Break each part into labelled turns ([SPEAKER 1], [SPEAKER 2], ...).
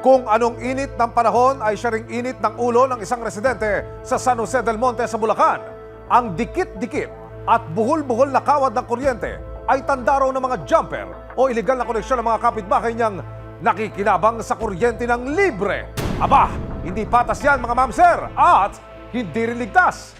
[SPEAKER 1] Kung anong init ng panahon ay siya ring init ng ulo ng isang residente sa San Jose del Monte sa Bulacan. Ang dikit-dikit at buhol-buhol na kawad ng kuryente ay tanda raw ng mga jumper o iligal na koneksyon ng mga kapitbahay niyang nakikinabang sa kuryente ng libre. Aba, hindi patas yan mga ma'am sir at hindi rin ligtas.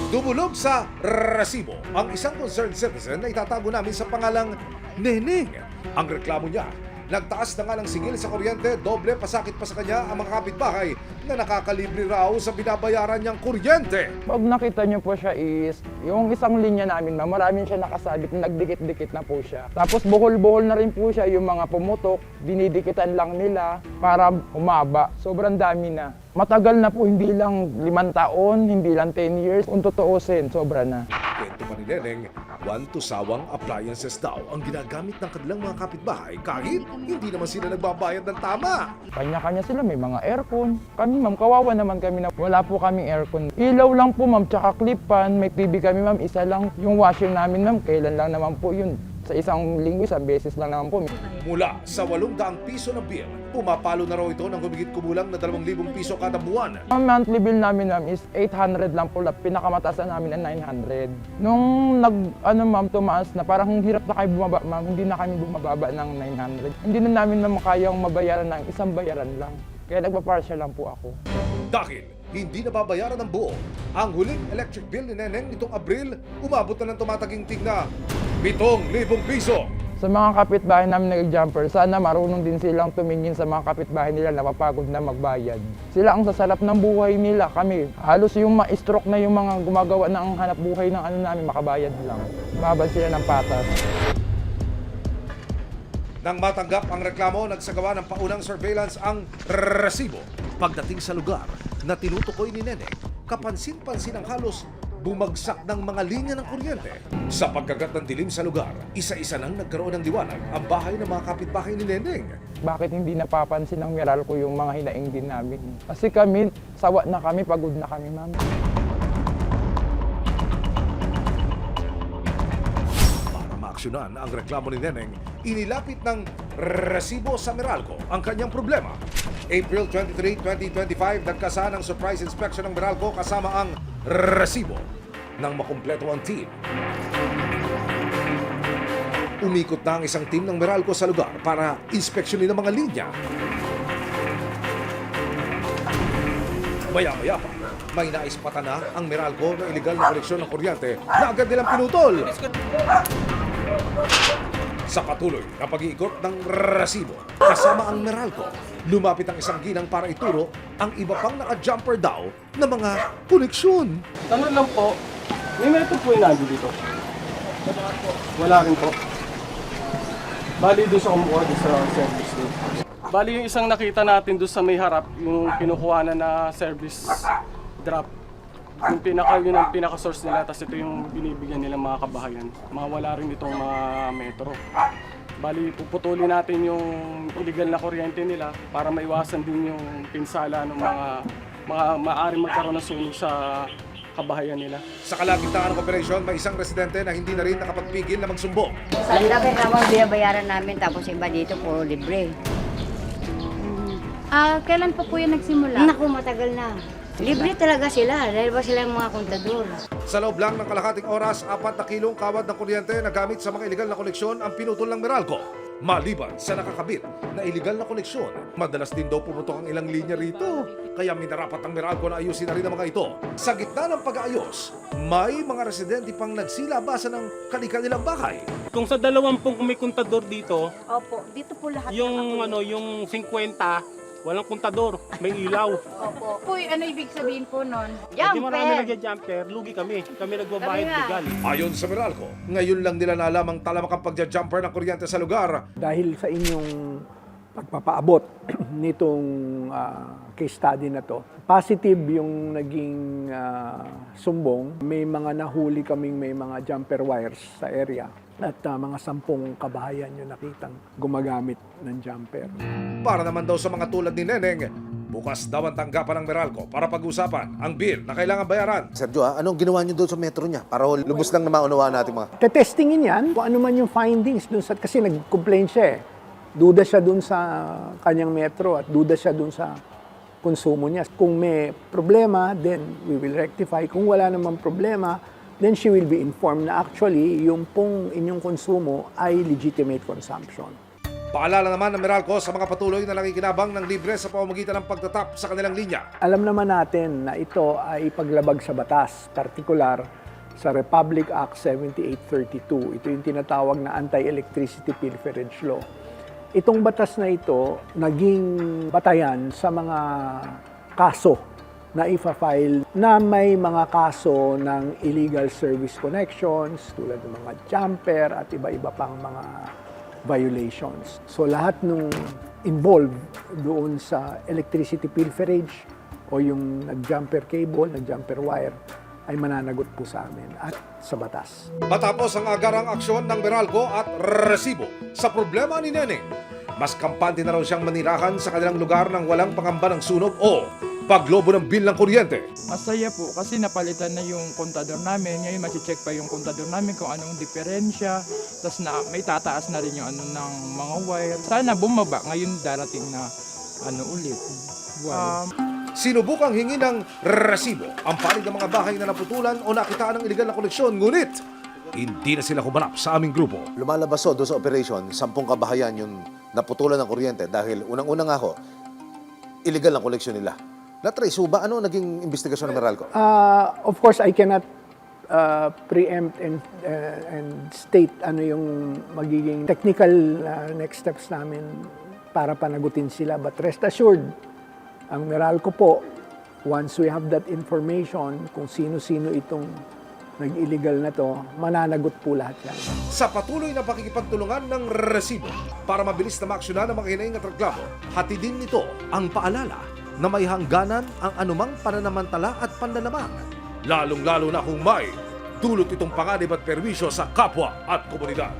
[SPEAKER 1] Dumulog sa resibo ang isang concerned citizen na itatago namin sa pangalang Neneng. Ang reklamo niya, nagtaas na nga ng singil sa kuryente, doble pasakit pa sa kanya ang mga kapitbahay na nakakalibre raw sa binabayaran niyang kuryente.
[SPEAKER 2] Pag nakita niyo po siya is, yung isang linya namin, maraming siya nakasabit, nagdikit-dikit na po siya. Tapos buhol-buhol na rin po siya, yung mga pumutok, dinidikitan lang nila para humaba. Sobrang dami na. Matagal na po, hindi lang 5 taon, hindi lang 10 years. Kung totoosin, sobra na.
[SPEAKER 1] Kwento pa ni Neneng, one to sawang appliances daw ang ginagamit ng kanilang mga kapitbahay kahit hindi naman sila nagbabayad ng tama.
[SPEAKER 2] Kanya-kanya sila, may mga aircon. Kami ma'am, kawawa naman kami na wala po kaming aircon. Ilaw lang po ma'am, tsaka clip fan. May TV kami ma'am, isa lang. Yung washing namin ma'am, kailan lang naman po yun. Sa isang linggo, isang beses lang naman po.
[SPEAKER 1] Mula sa 800 piso na bill, pumapalo na raw ito ng humigit kumulang na 2,000 piso kada buwan.
[SPEAKER 2] Ang monthly bill namin ma'am is 800 lang po. Pinakamataas na namin ang 900. Nung tumaas na, parang hirap na kayo bumaba ma'am. Hindi na kami bumababa ng 900. Hindi na namin naman kayang mabayaran ng isang bayaran lang. Kaya nagpa-partial lang po ako.
[SPEAKER 1] Dahil hindi nababayaran ng buo, ang huling electric bill ni Neneng nitong Abril, umabot na ng tumataginting na 7,000 piso.
[SPEAKER 2] Sa mga kapitbahay namin nag-jumper, sana marunong din silang tumingin sa mga kapitbahay nila na mapagod na magbayad. Sila ang sasarap ng buhay nila. Kami, halos yung ma-stroke na yung mga gumagawa ng hanap buhay ng namin, makabayad lang. Babad sila ng patas.
[SPEAKER 1] Nang matanggap ang reklamo, nagsagawa ng paunang surveillance ang resibo. Pagdating sa lugar na tinutukoy ni Neneng, kapansin-pansin ang halos bumagsak ng mga linya ng kuryente. Sa pagkagat ng dilim sa lugar, isa-isa nang nagkaroon ng liwanag ang bahay ng mga kapitbahay ni Neneng.
[SPEAKER 2] Bakit hindi napapansin ng Meralco yung mga hinaing din namin? Kasi kami, sawa na kami, pagod na kami, ma'am.
[SPEAKER 1] Para maaksyonan ang reklamo ni Neneng, inilapit ng resibo sa Meralco ang kanyang problema. April 23, 2025, nagkasa ng surprise inspection ng Meralco kasama ang resibo ng makumpleto ang team. Umikot na ang isang team ng Meralco sa lugar para inspeksyonin ang mga linya. Maya-maya pa, may naispatan na ang Meralco na iligal na koneksyon ng kuryente na agad nilang pinutol. Sa patuloy na pag-iikot ng resibo kasama ang Meralco, lumapit ang isang ginang para ituro ang iba pang naka-jumper daw na mga koneksyon.
[SPEAKER 3] Tanong lang po, may meron po yung nandito dito? Wala rin po. Bali doon sa kumukuha doon sa service doon. Bali yung isang nakita natin doon sa may harap, yung kinukuha na service drop. Yun ang pinaka-source nila, tapos ito yung binibigyan nila mga kabahayan. Mawala rin itong mga metro. Bali, puputulin natin yung illegal na kuryente nila para maiwasan din yung pinsala ng mga maaaring magkaroon ng sunog sa kabahayan nila.
[SPEAKER 1] Sa kalagitnaan ng operasyon, may isang residente na hindi na rin nakapagpigil na magsumbong.
[SPEAKER 4] Sa laki naman binabayaran namin, tapos iba dito puro libre.
[SPEAKER 5] Kailan po yan nagsimula?
[SPEAKER 4] Naku, matagal na. Libre talaga sila, dahil ba silang mga kontador.
[SPEAKER 1] Sa loob lang ng kalahating oras, 4 na kilong kawad ng kuryente na gamit sa mga iligal na koneksyon ang pinutol ng Meralco. Maliban sa nakakabit na iligal na koneksyon, madalas din daw pumutok ang ilang linya rito. Kaya minarapat ang Meralco na ayusin na rin ang mga ito. Sa gitna ng pag-aayos, may mga residente pang nagsilabasan ng kanilang bahay.
[SPEAKER 6] Kung sa 20 may kontador dito,
[SPEAKER 5] Opo, dito po lahat.
[SPEAKER 6] yung yung 50 walang kontador, may ilaw.
[SPEAKER 5] Opo. Puy, ano ibig sabihin po nun?
[SPEAKER 6] Hindi marami
[SPEAKER 4] Jumper!
[SPEAKER 6] nagja-jumper, lugi kami. Kami nagbabayad
[SPEAKER 4] Kami nga.
[SPEAKER 6] legal.
[SPEAKER 1] Ayon sa Meralco, ngayon lang nila nalamang talamakang pagja-jumper ng kuryente sa lugar.
[SPEAKER 7] Dahil sa inyong pagpapaabot nitong case study na to, positive yung naging sumbong. May mga nahuli kaming may mga jumper wires sa area at mga 10 kabahayan yung nakitang gumagamit ng jumper.
[SPEAKER 1] Para naman daw sa mga tulad ni Neneng, bukas daw ang tanggapan ng Meralco para pag-usapan ang bill na kailangan bayaran.
[SPEAKER 8] Sergio, anong ginawa niyo doon sa metro niya? Para lubos lang na maunawaan natin mga...
[SPEAKER 7] Tetestingin yan kung ano man yung findings dun sa, kasi nag-complain siya eh. Duda siya dun sa kanyang metro at duda siya dun sa konsumo niya. Kung may problema, then we will rectify. Kung wala namang problema, then she will be informed na actually yung pong inyong konsumo ay legitimate consumption.
[SPEAKER 1] Paalala naman ng Meralco sa mga patuloy na nakikinabang ng libre sa pamamagitan ng pagtatap sa kanilang linya.
[SPEAKER 7] Alam naman natin na ito ay paglabag sa batas, partikular sa Republic Act 7832. Ito yung tinatawag na Anti-Electricity Pilferage Law. Itong batas na ito naging batayan sa mga kaso na ifa-file na may mga kaso ng illegal service connections tulad ng mga jumper at iba-iba pang mga violations. So lahat nung involved doon sa electricity pilferage o yung nag-jumper cable, nag-jumper wire ay mananagot po sa amin at sa batas.
[SPEAKER 1] Matapos ang agarang aksyon ng Meralco at resibo sa problema ni Neneng, mas kampante na raw siyang manirahan sa kanilang lugar ng walang pangamba ng sunog o paglobo ng bill ng kuryente.
[SPEAKER 2] Masaya po kasi napalitan na yung kontador namin. Ngayon masi-check pa yung kontador namin kung anong diferensya. Tapos may tataas na rin yung ano ng mga wire. Sana bumaba. Ngayon darating na ulit.
[SPEAKER 1] Sinubukang hingi ng resibo ang panig ng mga bahay na naputulan o nakitaan ng iligal na koneksyon. Ngunit, hindi na sila humanap sa aming grupo.
[SPEAKER 8] Lumalabas doon sa operation, 10 kabahayan yung naputulan ng kuryente dahil unang-una nga ho, illegal ang koleksyon nila. Na-trace ho ba? Ano naging investigasyon ng Meralco?
[SPEAKER 7] Of course, I cannot preempt and state ano yung magiging technical next steps namin para panagutin sila. But rest assured, ang Meralco po, once we have that information kung sino-sino itong nag-illegal na to, mananagot po lahat yan.
[SPEAKER 1] Sa patuloy na pakikipagtulungan ng resibo para mabilis na maaksyonan ang mga hinaing at reklamo, hatidin nito ang paalala na may hangganan ang anumang pananamantala at panlalamang, lalong-lalo na kung may dulot itong panganib at perwisyo sa kapwa at komunidad.